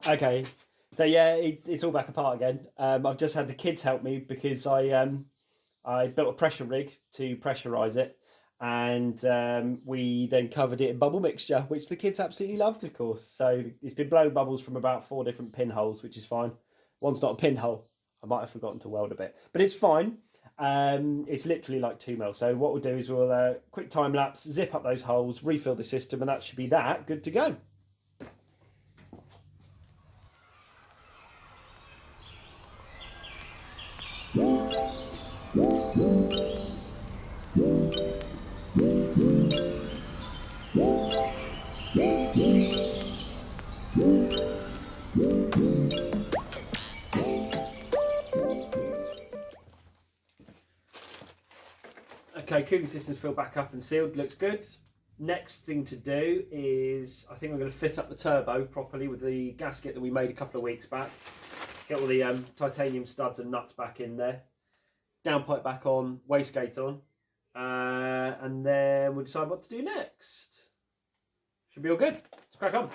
Okay, so yeah, it's all back apart again. I've just had the kids help me because I built a pressure rig to pressurise it, and we then covered it in bubble mixture, which the kids absolutely loved, of course. So it's been blowing bubbles from about 4 different pinholes, which is fine. One's not a pinhole. I might have forgotten to weld a bit, but it's fine. It's literally like 2 mil. So what we'll do is we'll quick time lapse, zip up those holes, refill the system, and that should be that good to go. Okay, cooling system's filled back up and sealed, looks good. Next thing to do is, I think I'm going to fit up the turbo properly with the gasket that we made a couple of weeks back. Get all the titanium studs and nuts back in there. Downpipe back on, wastegate on. And then we'll decide what to do next. Should be all good. Let's crack on.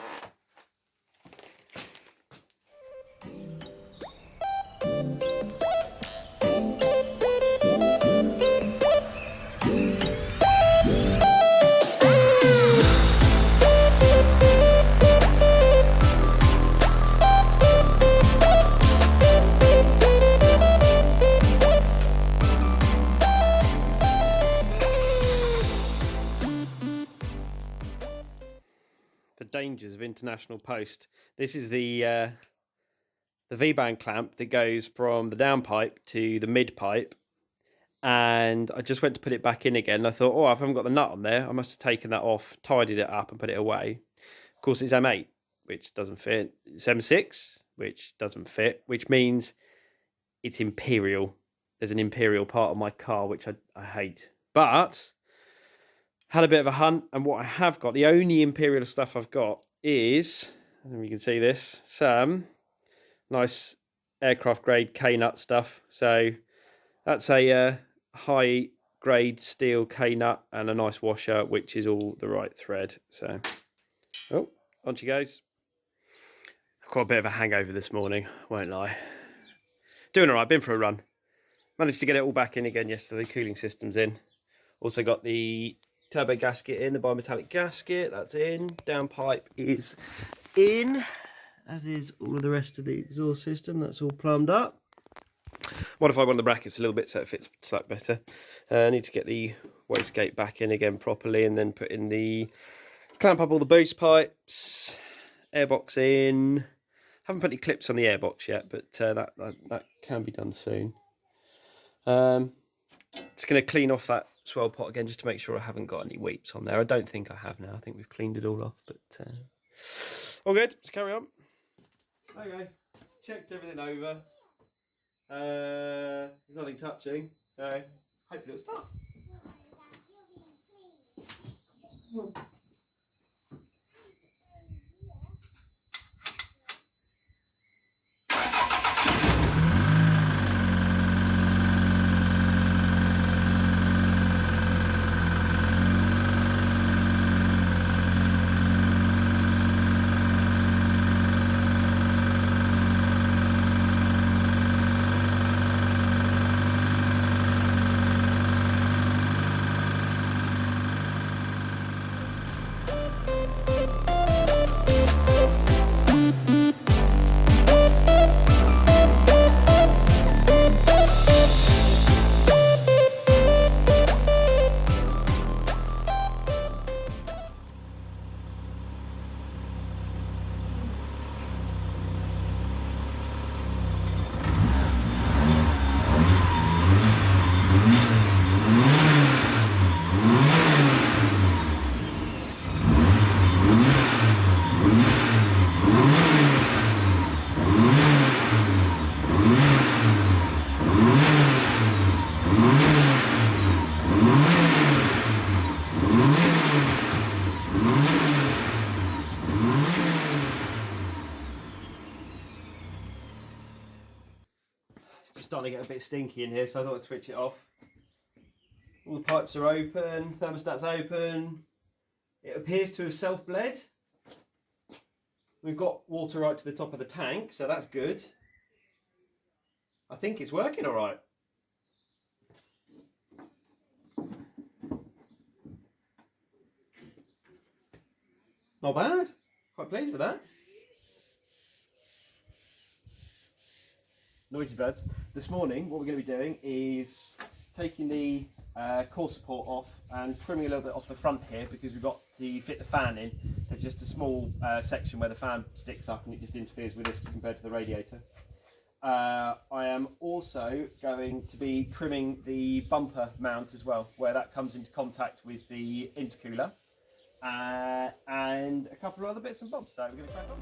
The dangers of international post. This is the V-band clamp that goes from the downpipe to the mid pipe, and I just went to put it back in again. I thought, oh, I haven't got the nut on there. I must have taken that off, tidied it up, and put it away. Of course, it's M8, which doesn't fit. It's M6, which doesn't fit, which means it's Imperial. There's an Imperial part of my car, which I hate, but had a bit of a hunt, and what I have got, the only Imperial stuff I've got is, I don't know if you can see this, some nice aircraft grade K-nut stuff. So that's a high grade steel K-nut and a nice washer, which is all the right thread. So, oh, on she goes. I've got a bit of a hangover this morning, won't lie. Doing all right, been for a run. Managed to get it all back in again yesterday, cooling system's in. Also got the turbo gasket in, the bimetallic gasket, that's in. Downpipe is in, as is all of the rest of the exhaust system, that's all plumbed up. Modified one of the brackets a little bit so it fits slightly better. I need to get the wastegate back in again properly, and then put in clamp up all the boost pipes, airbox in. Haven't put any clips on the airbox yet, but that can be done soon. Just going to clean off that swell pot again just to make sure I haven't got any weeps on there. I don't think I have now. I think we've cleaned it all off, but all good. Let's carry on. Okay, checked everything over. There's nothing touching, so hopefully it'll start. Starting to get a bit stinky in here, so I thought I'd switch it off. All the pipes are open, thermostat's open. It appears to have self-bled. We've got water right to the top of the tank, so that's good. I think it's working all right. Not bad. Quite pleased with that. Noisy birds. This morning, what we're going to be doing is taking the core support off and trimming a little bit off the front here, because we've got to fit the fan in. There's just a small section where the fan sticks up and it just interferes with this compared to the radiator. I am also going to be trimming the bumper mount as well, where that comes into contact with the intercooler, and a couple of other bits and bobs. So we're going to crack on.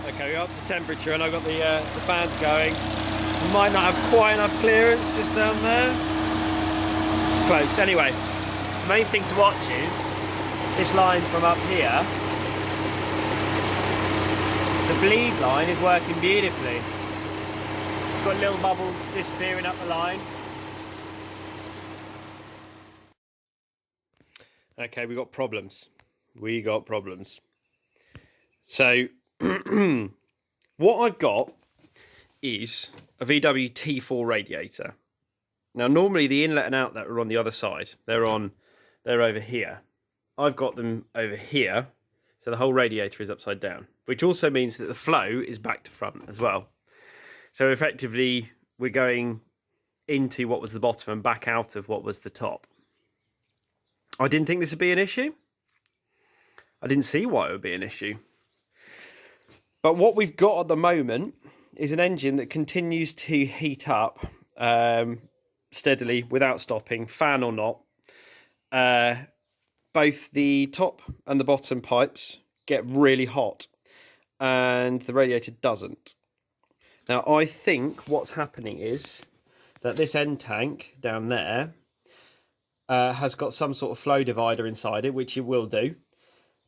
Okay, we're up to temperature and I've got the fans going. We might not have quite enough clearance just down there. It's close. Anyway, the main thing to watch is this line from up here. The bleed line is working beautifully. It's got little bubbles disappearing up the line. Okay, we got problems. So what I've got is a VW T4 radiator. Now normally the inlet and outlet are on the other side. They're over here. I've got them over here, so the whole radiator is upside down, which also means that the flow is back to front as well. So effectively we're going into what was the bottom and back out of what was the top. I didn't think this would be an issue. I didn't see why it would be an issue. But what we've got at the moment is an engine that continues to heat up steadily without stopping, fan or not. Both the top and the bottom pipes get really hot and the radiator doesn't. Now I think what's happening is that this end tank down there has got some sort of flow divider inside it, which it will do.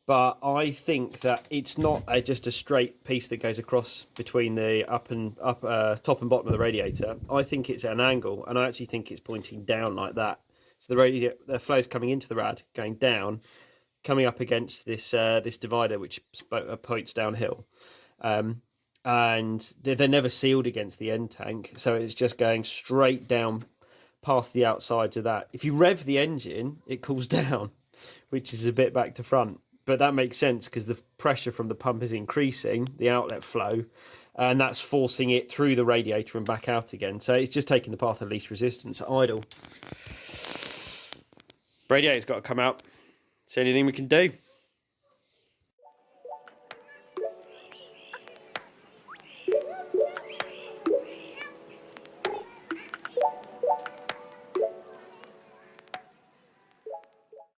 But I think that it's not just a straight piece that goes across between the top and bottom of the radiator. I think it's at an angle, and I actually think it's pointing down like that. So the flow's coming into the rad, going down, coming up against this this divider, which points downhill. And they're never sealed against the end tank, so it's just going straight down past the outsides of that. If you rev the engine, it cools down, which is a bit back to front. But that makes sense because the pressure from the pump is increasing, the outlet flow, and that's forcing it through the radiator and back out again. So it's just taking the path of least resistance at idle. Radiator's got to come out. It's the only thing we can do.